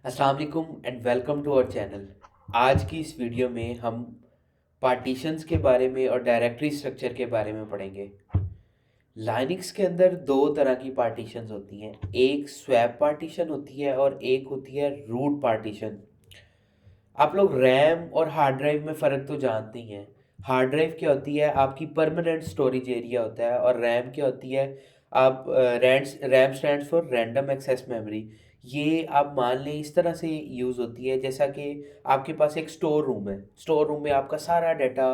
अस्सलाम वालेकुम and welcome to our channel. आज की इस वीडियो में हम पार्टीशंस के बारे में और डायरेक्टरी स्ट्रक्चर के बारे में पढ़ेंगे। लाइनक्स के अंदर दो तरह की पार्टीशंस होती हैं, एक स्वैप पार्टीशन होती है और एक होती है रूट पार्टीशन। आप लोग रैम और हार्ड ड्राइव में फ़र्क तो जानते ही हैं। हार्ड ड्राइव क्या होती है, आपकी परमानेंट स्टोरेज एरिया होता है, और रैम क्या होती है, आप RAM stands for random access memory. ये आप मान लें इस तरह से यूज़ होती है जैसा कि आपके पास एक स्टोर रूम है, स्टोर रूम में आपका सारा डाटा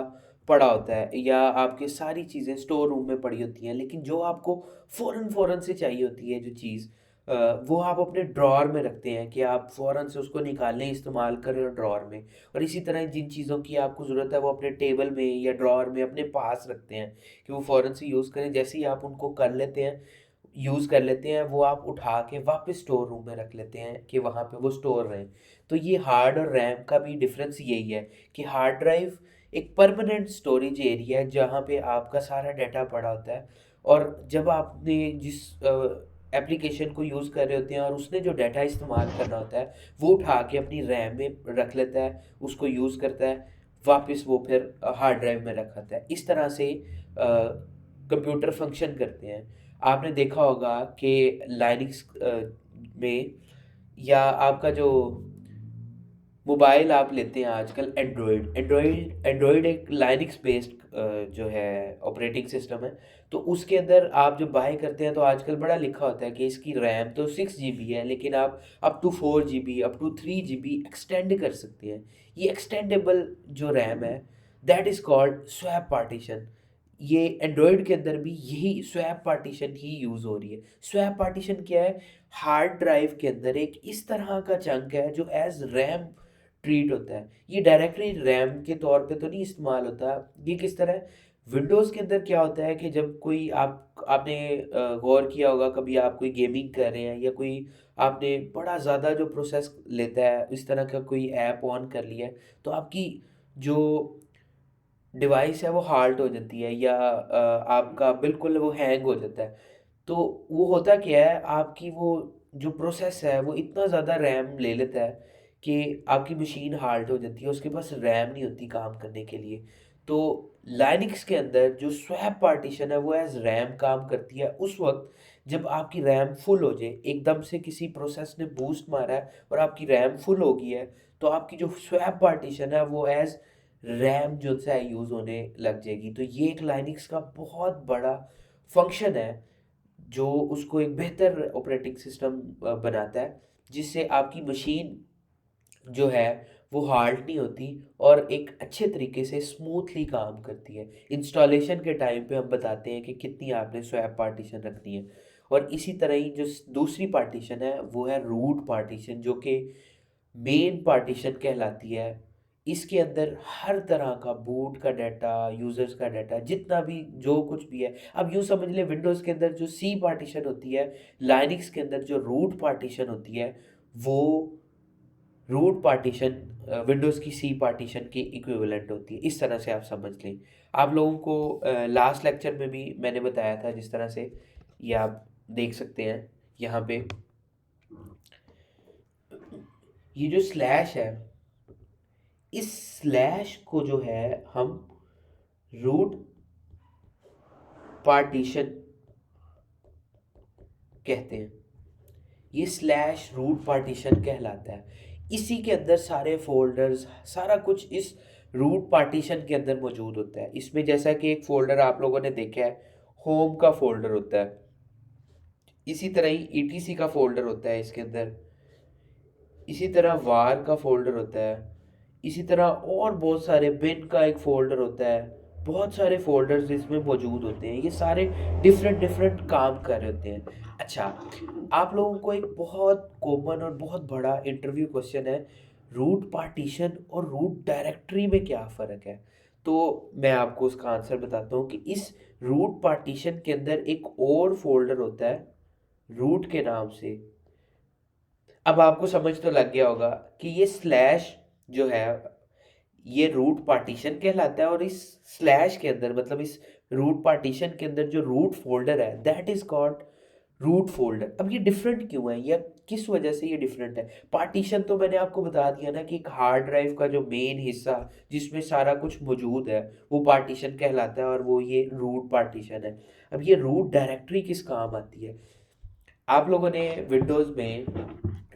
पड़ा होता है या आपकी सारी चीज़ें स्टोर रूम में पड़ी होती हैं, लेकिन जो आपको फ़ौरन फ़ौरन से चाहिए होती है जो चीज़, वो आप अपने ड्रॉअर में रखते हैं कि आप फ़ौरन से उसको निकालें, इस्तेमाल करें ड्रॉअर में। और इसी तरह जिन चीज़ों की आपको ज़रूरत है वो अपने टेबल में या ड्रॉअर में अपने पास रखते हैं कि वो फ़ौरन से यूज़ करें। जैसे ही आप उनको कर लेते हैं, यूज़ कर लेते हैं, वो आप उठा के वापस स्टोर रूम में रख लेते हैं कि वहाँ पे वो स्टोर रहें। तो ये हार्ड और रैम का भी डिफ़रेंस यही है कि हार्ड ड्राइव एक परमानेंट स्टोरेज एरिया है जहाँ पे आपका सारा डाटा पड़ा होता है, और जब आपने जिस एप्लीकेशन को यूज़ कर रहे होते हैं और उसने जो डाटा इस्तेमाल करना होता है, वो उठा के अपनी रैम में रख लेता है, उसको यूज़ करता है, वापस वो फिर हार्ड ड्राइव में रखाता है। इस तरह से कंप्यूटर फंक्शन करते हैं। आपने देखा होगा कि लाइनक्स में, या आपका जो मोबाइल आप लेते हैं आजकल, एंड्रॉयड एक लाइनक्स बेस्ड जो है ऑपरेटिंग सिस्टम है। तो उसके अंदर आप जब बाय करते हैं तो आजकल बड़ा लिखा होता है कि इसकी रैम तो 6 GB है, लेकिन आप up to 4 GB, up to 3 GB extend कर सकते हैं। ये एक्सटेंडेबल जो रैम है, that is called swap partition. ये एंड्रॉयड के अंदर भी यही स्वैप पार्टीशन ही यूज़ हो रही है। स्वैप पार्टीशन क्या है? हार्ड ड्राइव के अंदर एक इस तरह का चंक है जो एज रैम ट्रीट होता है। ये डायरेक्टली रैम के तौर पे तो नहीं इस्तेमाल होता। ये किस तरह है? विंडोज़ के अंदर क्या होता है कि जब कोई आपने गौर किया होगा कभी, आप कोई गेमिंग कर रहे हैं या कोई आपने बड़ा ज़्यादा जो प्रोसेस लेता है इस तरह का कोई ऐप ऑन कर लिया है, तो आपकी जो डिवाइस है वो हाल्ट हो जाती है, या आपका बिल्कुल वो हैंग हो जाता है। तो वो होता क्या है, आपकी वो जो प्रोसेस है वो इतना ज़्यादा रैम ले लेता है कि आपकी मशीन हाल्ट हो जाती है, उसके पास रैम नहीं होती काम करने के लिए। तो लाइनक्स के अंदर जो स्वैप पार्टीशन है वो एज रैम काम करती है उस वक्त जब आपकी रैम फुल हो जाए, एकदम से किसी प्रोसेस ने बूस्ट मारा है और आपकी रैम फुल हो गई है, तो आपकी जो स्वैप पार्टीशन है वो एज रैम जो है यूज़ होने लग जाएगी। तो ये एक लाइनक्स का बहुत बड़ा फंक्शन है जो उसको एक बेहतर ऑपरेटिंग सिस्टम बनाता है, जिससे आपकी मशीन जो है वो हार्ड नहीं होती और एक अच्छे तरीके से स्मूथली काम करती है। इंस्टॉलेशन के टाइम पे हम बताते हैं कि कितनी आपने स्वैप पार्टीशन रखनी है। और इसी तरह ही जो दूसरी पार्टीशन है वो है रूट पार्टीशन, जो कि मेन पार्टीशन कहलाती है। इसके अंदर हर तरह का बूट का डाटा, यूज़र्स का डाटा, जितना भी जो कुछ भी है, अब यूँ समझ लें विंडोज़ के अंदर जो सी पार्टीशन होती है, लाइनक्स के अंदर जो रूट पार्टीशन होती है, वो रूट पार्टीशन विंडोज़ की सी पार्टीशन की इक्विवेलेंट होती है। इस तरह से आप समझ लें। आप लोगों को लास्ट लेक्चर में भी मैंने बताया था जिस तरह से, ये आप देख सकते हैं यहाँ पे, ये जो स्लैश है, इस स्लैश को जो है हम रूट पार्टीशन कहते हैं। ये स्लैश रूट पार्टीशन कहलाता है। इसी के अंदर सारे फ़ोल्डर्स, सारा कुछ इस रूट पार्टीशन के अंदर मौजूद होता है। इसमें जैसा कि एक फ़ोल्डर आप लोगों ने देखा है, होम का फ़ोल्डर होता है। इसी तरह ही ईटीसी का फ़ोल्डर होता है इसके अंदर। इसी तरह वार का फ़ोल्डर होता है। इसी तरह और बहुत सारे बिन का एक फ़ोल्डर होता है। बहुत सारे फ़ोल्डर्स इसमें मौजूद होते हैं। ये सारे डिफरेंट डिफरेंट काम कर रहे होते हैं। अच्छा, आप लोगों को एक बहुत कॉमन और बहुत बड़ा इंटरव्यू क्वेश्चन है, रूट पार्टीशन और रूट डायरेक्टरी में क्या फ़र्क है? तो मैं आपको उसका आंसर बताता हूँ कि इस रूट पार्टीशन के अंदर एक और फ़ोल्डर होता है रूट के नाम से। अब आपको समझ तो लग गया होगा कि ये स्लैश जो है ये रूट पार्टीशन कहलाता है, और इस स्लैश के अंदर, मतलब इस रूट पार्टीशन के अंदर जो रूट फोल्डर है, that is called root folder. अब ये डिफरेंट क्यों है या किस वजह से ये डिफरेंट है? पार्टीशन तो मैंने आपको बता दिया ना कि एक हार्ड ड्राइव का जो मेन हिस्सा जिसमें सारा कुछ मौजूद है वो पार्टीशन कहलाता है, और वो ये रूट पार्टीशन है। अब ये रूट डायरेक्टरी किस काम आती है? आप लोगों ने विंडोज़ में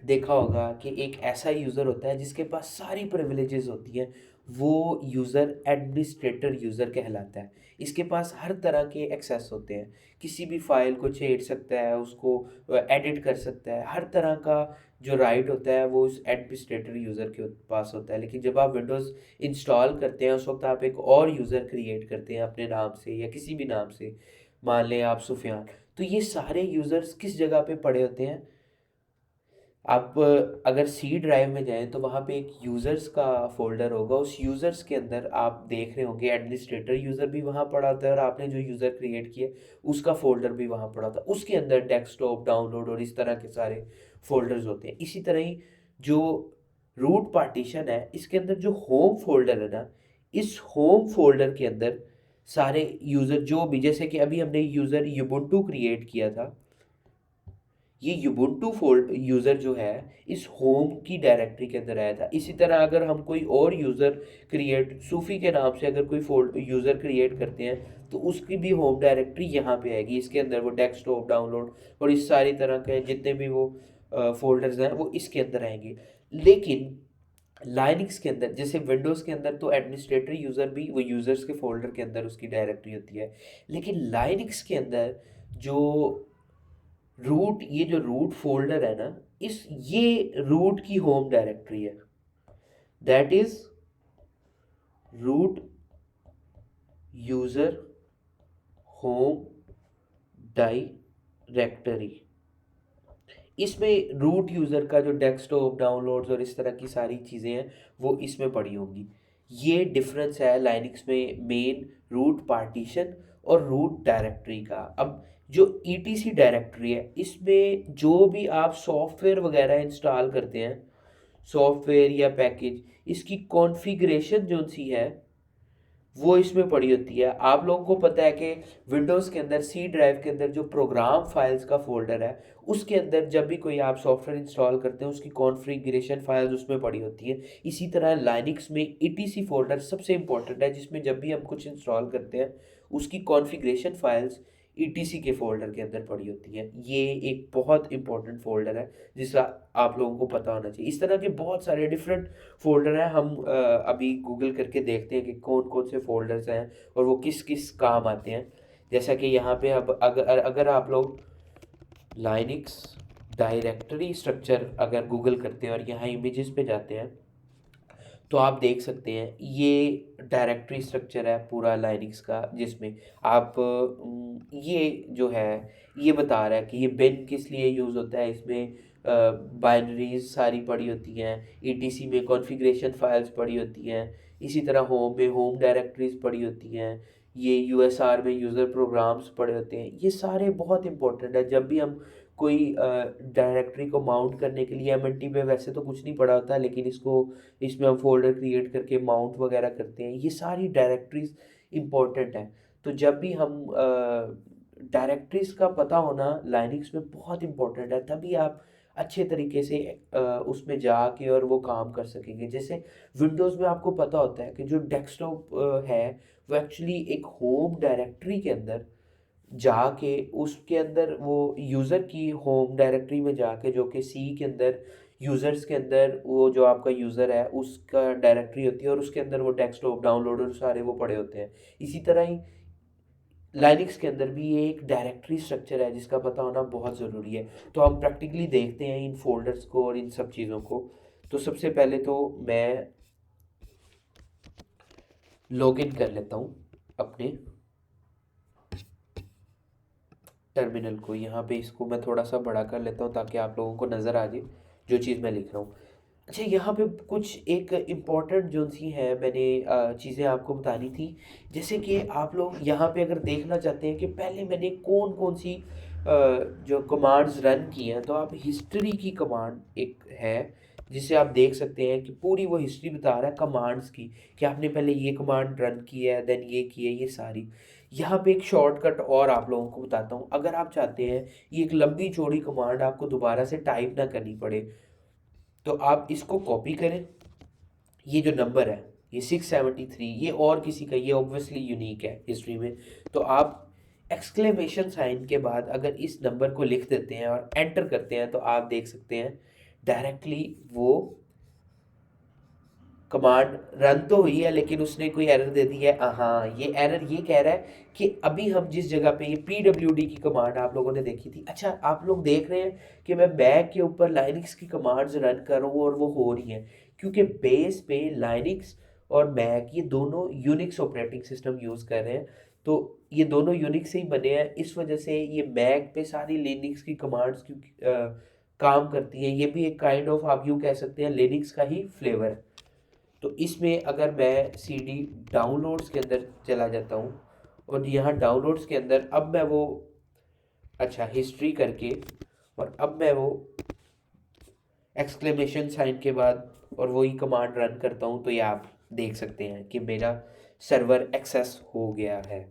देखा होगा कि एक ऐसा यूज़र होता है जिसके पास सारी प्रिविलेजेस होती हैं। वो यूज़र एडमिनिस्ट्रेटर यूज़र कहलाता है। इसके पास हर तरह के एक्सेस होते हैं। किसी भी फाइल को छेड़ सकता है, उसको एडिट कर सकता है। हर तरह का जो राइट होता है वो उस एडमिनिस्ट्रेटर यूज़र के पास होता है। लेकिन जब आप विंडोज़ इंस्टॉल करते हैं उस वक्त आप एक और यूज़र क्रिएट करते हैं अपने नाम से या किसी भी नाम से, मान लें आप सुफियान। तो ये सारे यूज़र्स किस जगह पे पड़े होते हैं? आप अगर सी ड्राइव में जाएँ तो वहाँ पे एक यूज़र्स का फ़ोल्डर होगा। उस यूज़र्स के अंदर आप देख रहे होंगे एडमिनिस्ट्रेटर यूज़र भी वहाँ पड़ा होता है, और आपने जो यूज़र क्रिएट किया उसका फ़ोल्डर भी वहाँ पड़ा होता है। उसके अंदर डेस्कटॉप, डाउनलोड और इस तरह के सारे फ़ोल्डर्स होते हैं। इसी तरह ही जो रूट पार्टीशन है इसके अंदर जो होम फ़ोल्डर है ना, इस होम फ़ोल्डर के अंदर सारे यूज़र जो भी, जैसे कि अभी हमने यूज़र युबुंटू क्रिएट किया था, ये यूबुंटू फोल्ड यूज़र जो है इस होम की डायरेक्टरी के अंदर आया था। इसी तरह अगर हम कोई और यूज़र क्रिएट सूफ़ी के नाम से अगर कोई फोल्ड यूज़र क्रिएट करते हैं तो उसकी भी होम डायरेक्टरी यहाँ पे आएगी। इसके अंदर वो डेस्कटॉप, डाउनलोड और इस सारी तरह के जितने भी वो फोल्डर्स हैं वो इसके अंदर आएंगे। लेकिन लाइनक्स के अंदर, जैसे विंडोज़ के अंदर तो एडमिनिस्ट्रेटर यूज़र भी वो यूज़र्स के फ़ोल्डर के अंदर उसकी डायरेक्टरी होती है। लेकिन लाइनक्स के अंदर जो रूट, ये जो रूट फोल्डर है ना, इस ये रूट की होम डायरेक्टरी है। That is root user home directory. इसमें रूट यूज़र का जो डेस्कटॉप, डाउनलोड्स और इस तरह की सारी चीज़ें हैं वो इसमें पड़ी होंगी। ये डिफरेंस है लाइनक्स में मेन रूट पार्टीशन और रूट डायरेक्टरी का। अब जो ईटीसी डायरेक्टरी है इसमें जो भी आप सॉफ्टवेयर वगैरह इंस्टॉल करते हैं, सॉफ्टवेयर या पैकेज, इसकी कॉन्फ़िगरेशन जो सी है वो इसमें पड़ी होती है। आप लोगों को पता है कि विंडोज़ के अंदर सी ड्राइव के अंदर जो प्रोग्राम फाइल्स का फ़ोल्डर है उसके अंदर जब भी कोई आप सॉफ्टवेयर इंस्टॉल करते हैं उसकी कॉन्फ़िगरेशन फाइल्स उसमें पड़ी होती है। इसी तरह लाइनक्स में ईटीसी फ़ोल्डर सबसे इम्पोर्टेंट है, जिसमें जब भी हम कुछ इंस्टॉल करते हैं उसकी कॉन्फ़िगरेशन फाइल्स ईटीसी के फ़ोल्डर के अंदर पड़ी होती हैं। ये एक बहुत इंपॉर्टेंट फ़ोल्डर है जिसका आप लोगों को पता होना चाहिए। इस तरह के बहुत सारे डिफरेंट फ़ोल्डर हैं। हम अभी गूगल करके देखते हैं कि कौन कौन से फ़ोल्डर्स हैं और वो किस किस काम आते हैं। जैसा कि यहाँ पे अब अगर अगर आप लोग लाइनक्स डायरेक्टरी स्ट्रक्चर अगर गूगल करते हैं और यहाँ इमेजेस पे जाते हैं तो आप देख सकते हैं ये डायरेक्टरी स्ट्रक्चर है पूरा लाइनक्स का, जिसमें आप ये जो है ये बता रहा है कि ये बिन किस लिए यूज़ होता है। इसमें बाइनरीज सारी पड़ी होती हैं, ईटीसी में कॉन्फ़िगरेशन फाइल्स पड़ी होती हैं, इसी तरह होम में होम डायरेक्टरीज पड़ी होती हैं, ये यूएसआर में यूज़र प्रोग्राम्स पड़े होते हैं। ये सारे बहुत इंपॉर्टेंट है। जब भी हम कोई डायरेक्टरी को माउंट करने के लिए एमएनटी पे वैसे तो कुछ नहीं पड़ा होता, लेकिन इसको इसमें हम फ़ोल्डर क्रिएट करके माउंट वगैरह करते हैं। ये सारी डायरेक्टरीज़ इम्पोर्टेंट हैं। तो जब भी हम डायरेक्टरीज़ का पता होना लाइनक्स में बहुत इम्पोर्टेंट है, तभी आप अच्छे तरीके से उसमें जाके और वो काम कर सकेंगे। जैसे विंडोज़ में आपको पता होता है कि जो डेस्कटॉप है वो एक्चुअली एक होम डायरेक्टरी के अंदर जाके उसके अंदर वो यूज़र की होम डायरेक्टरी में जाके, जो कि सी के अंदर यूज़र्स के अंदर वो जो आपका यूज़र है उसका डायरेक्टरी होती है और उसके अंदर वो डेस्कटॉप, डाउनलोडर सारे वो पड़े होते हैं। इसी तरह ही लाइनक्स के अंदर भी ये एक डायरेक्टरी स्ट्रक्चर है जिसका पता होना बहुत ज़रूरी है। तो हम प्रैक्टिकली देखते हैं इन फोल्डर्स को और इन सब चीज़ों को। तो सबसे पहले तो मैं लॉगिन कर लेता हूँ अपने टर्मिनल को। यहाँ पे इसको मैं थोड़ा सा बड़ा कर लेता हूँ ताकि आप लोगों को नज़र आ जाए जो चीज़ मैं लिख रहा हूँ। अच्छा, यहाँ पे कुछ एक इम्पॉर्टेंट जो सी है मैंने चीज़ें आपको बतानी थी। जैसे कि आप लोग यहाँ पे अगर देखना चाहते हैं कि पहले मैंने कौन कौन सी जो कमांड्स रन की हैं, तो आप हिस्ट्री की कमांड एक है जिसे आप देख सकते हैं कि पूरी वो हिस्ट्री बता रहा है कमांड्स की, कि आपने पहले ये कमांड रन की है, देन ये की है, ये सारी। यहाँ पे एक शॉर्टकट और आप लोगों को बताता हूँ। अगर आप चाहते हैं ये एक लंबी चौड़ी कमांड आपको दोबारा से टाइप ना करनी पड़े, तो आप इसको कॉपी करें। ये जो नंबर है ये 673, ये और किसी का, ये ऑब्वियसली यूनिक है हिस्ट्री में। तो आप एक्सक्लेमेशन साइन के बाद अगर इस नंबर को लिख देते हैं और एंटर करते हैं तो आप देख सकते हैं डायरेक्टली वो कमांड रन तो हुई है, लेकिन उसने कोई एरर दे दी है। हाँ, ये एरर ये कह रहा है कि अभी हम जिस जगह पे ये PWD की कमांड आप लोगों ने देखी थी, अच्छा आप लोग देख रहे हैं कि मैं मैक के ऊपर लाइनिक्स की कमांड्स रन कर रहा हूँ और वो हो रही हैं, क्योंकि बेस पे लाइनिक्स और मैक ये दोनों यूनिक्स ऑपरेटिंग सिस्टम यूज़ कर रहे हैं। तो ये दोनों यूनिक्स से ही बने हैं, इस वजह से ये मैक पे सारी लिनक्स की कमांड्स काम करती हैं। ये भी एक काइंड ऑफ आप यूँ कह सकते हैं लिनक्स का ही फ्लेवर है। तो इसमें अगर मैं CD डाउनलोड्स के अंदर चला जाता हूँ और यहाँ डाउनलोड्स के अंदर अब मैं वो, अच्छा हिस्ट्री करके, और अब मैं वो एक्सक्लेमेशन साइन के बाद और वही कमांड रन करता हूँ, तो ये आप देख सकते हैं कि मेरा सर्वर एक्सेस हो गया है।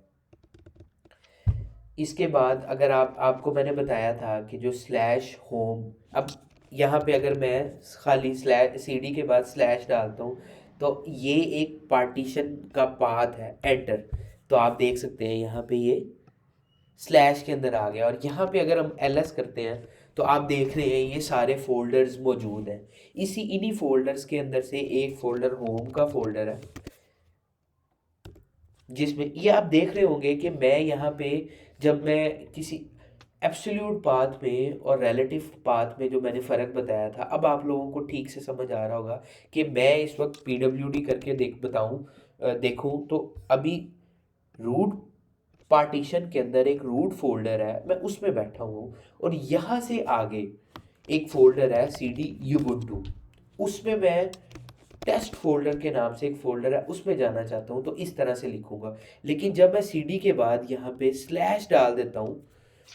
इसके बाद अगर आपको मैंने बताया था कि जो स्लैश होम, अब यहाँ पे अगर मैं खाली स्लैश CD के बाद स्लैश डालता हूँ तो ये एक पार्टीशन का पाथ है एंटर, तो आप देख सकते हैं यहाँ पे ये स्लैश के अंदर आ गया। और यहाँ पे अगर हम LS करते हैं तो आप देख रहे हैं ये सारे फोल्डर्स मौजूद हैं। इन्हीं फोल्डर्स के अंदर से एक फोल्डर होम का फोल्डर है, जिसमें ये आप देख रहे होंगे कि मैं यहाँ पे जब मैं किसी एब्सोल्यूट पाथ में और रिलेटिव पाथ में जो मैंने फ़र्क बताया था, अब आप लोगों को ठीक से समझ आ रहा होगा कि मैं इस वक्त PWD करके देखूं तो अभी रूट पार्टीशन के अंदर एक रूट फोल्डर है, मैं उसमें बैठा हूँ और यहाँ से आगे एक फोल्डर है CD Ubuntu, उसमें मैं टेस्ट फोल्डर के नाम से एक फोल्डर है उसमें जाना चाहता हूँ, तो इस तरह से लिखूंगा। लेकिन जब मैं CD के बाद यहाँ पे स्लैश डाल देता हूँ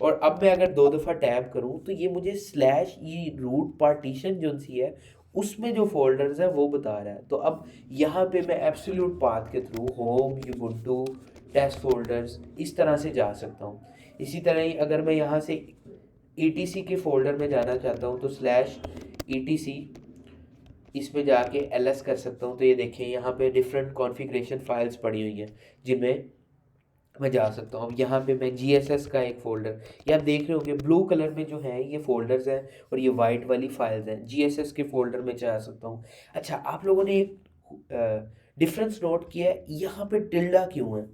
और अब मैं अगर 2 दफ़ा टैब करूँ तो ये मुझे स्लैश ये रूट पार्टीशन जो सी है उसमें जो फोल्डर्स है वो बता रहा है। तो अब यहाँ पे मैं एब्सोल्यूट पाथ के थ्रू होम यूबुंटू टेस्ट फोल्डर्स इस तरह से जा सकता हूँ। इसी तरह ही अगर मैं यहाँ से ETC के फोल्डर में जाना चाहता हूँ तो स्लैश ETC इसमें जाके LS कर सकता हूँ। तो ये देखें यहाँ पे डिफरेंट कॉन्फ़िगरेशन फाइल्स पड़ी हुई हैं जिनमें मैं जा सकता हूँ। अब यहाँ पे मैं GSS का एक फ़ोल्डर, ये आप देख रहे होंगे ब्लू कलर में जो है ये फ़ोल्डर्स हैं और ये वाइट वाली फाइल्स हैं, GSS के फ़ोल्डर में जा सकता हूँ। अच्छा आप लोगों ने एक डिफरेंस नोट किया है, यहाँ पे टिल्डा क्यों है?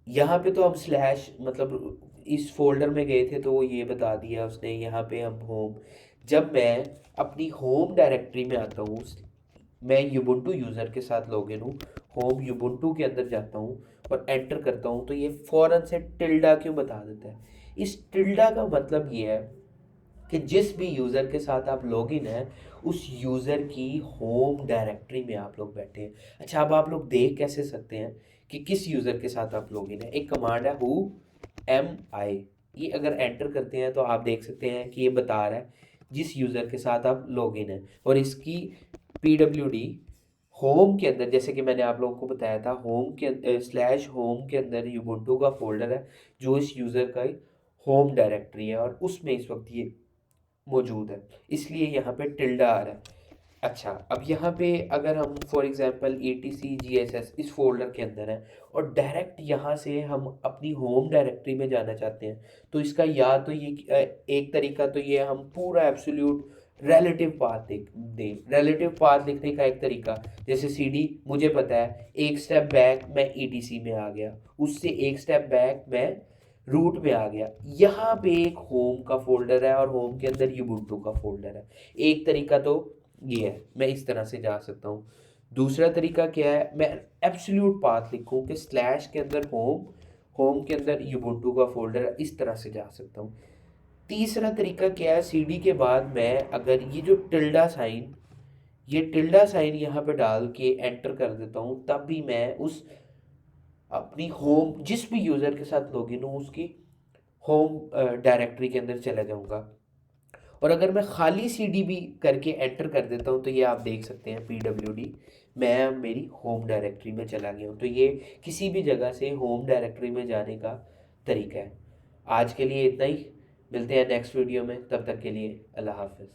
यहाँ पे तो हम स्लैश मतलब इस फोल्डर में गए थे तो वो ये बता दिया उसने, यहाँ पे हम होम, जब मैं अपनी होम डायरेक्टरी में आता हूँ, मैं यूबुंटू यूज़र के साथ लॉगिन हूँ, होम यूबुंटू के अंदर जाता हूँ और एंटर करता हूँ तो ये फ़ौरन से टिल्डा क्यों बता देता है। इस टिल्डा का मतलब ये है कि जिस भी यूज़र के साथ आप लॉगिन हैं उस यूज़र की होम डायरेक्टरी में आप लोग बैठे हैं। अच्छा अब आप लोग देख कैसे सकते हैं कि किस यूज़र के साथ आप लॉगिन है? एक कमांड है हु एम आई, ये अगर एंटर करते हैं तो आप देख सकते हैं कि ये बता रहा है जिस यूज़र के साथ आप लॉगिन हैं। और इसकी PWD होम के अंदर, जैसे कि मैंने आप लोगों को बताया था, होम के स्लैश होम के अंदर यूबुंटू का फोल्डर है जो इस यूज़र का होम डायरेक्टरी है और उसमें इस वक्त ये मौजूद है, इसलिए यहाँ पे टिल्डा आ रहा है। अच्छा अब यहाँ पे अगर हम फॉर एग्जांपल ETC GSS इस फोल्डर के अंदर है और डायरेक्ट यहाँ से हम अपनी होम डायरेक्टरी में जाना चाहते हैं, तो इसका या तो ये एक तरीका तो ये हम पूरा एब्सोल्यूट रिलेटिव पाथ दें। रिलेटिव पाथ लिखने का एक तरीका, जैसे CD मुझे पता है एक स्टेप बैक मैं ETC में आ गया, उससे एक स्टेप बैक मैं रूट में आ गया, यहाँ पे एक होम का फोल्डर है और होम के अंदर यूबुंटू का फोल्डर है। एक तरीका तो ये है, मैं इस तरह से जा सकता हूँ। दूसरा तरीका क्या है, मैं एब्सोल्यूट पाथ लिखूँ कि स्लैश के अंदर होम, होम के अंदर यूबुंटू का फोल्डर है, इस तरह से जा सकता हूँ। तीसरा तरीका क्या है, CD के बाद मैं अगर ये जो टिल्डा साइन, ये टिल्डा साइन यहाँ पे डाल के एंटर कर देता हूँ, तब भी मैं उस अपनी होम जिस भी यूज़र के साथ लॉगिन हूँ उसकी होम डायरेक्टरी के अंदर चला जाऊँगा। और अगर मैं खाली cd भी करके एंटर कर देता हूँ तो ये आप देख सकते हैं pwd, मैं मेरी होम डायरेक्टरी में चला गया हूँ। तो ये किसी भी जगह से होम डायरेक्टरी में जाने का तरीका है। आज के लिए इतना ही, मिलते हैं नेक्स्ट वीडियो में, तब तक के लिए अल्लाह हाफिज़।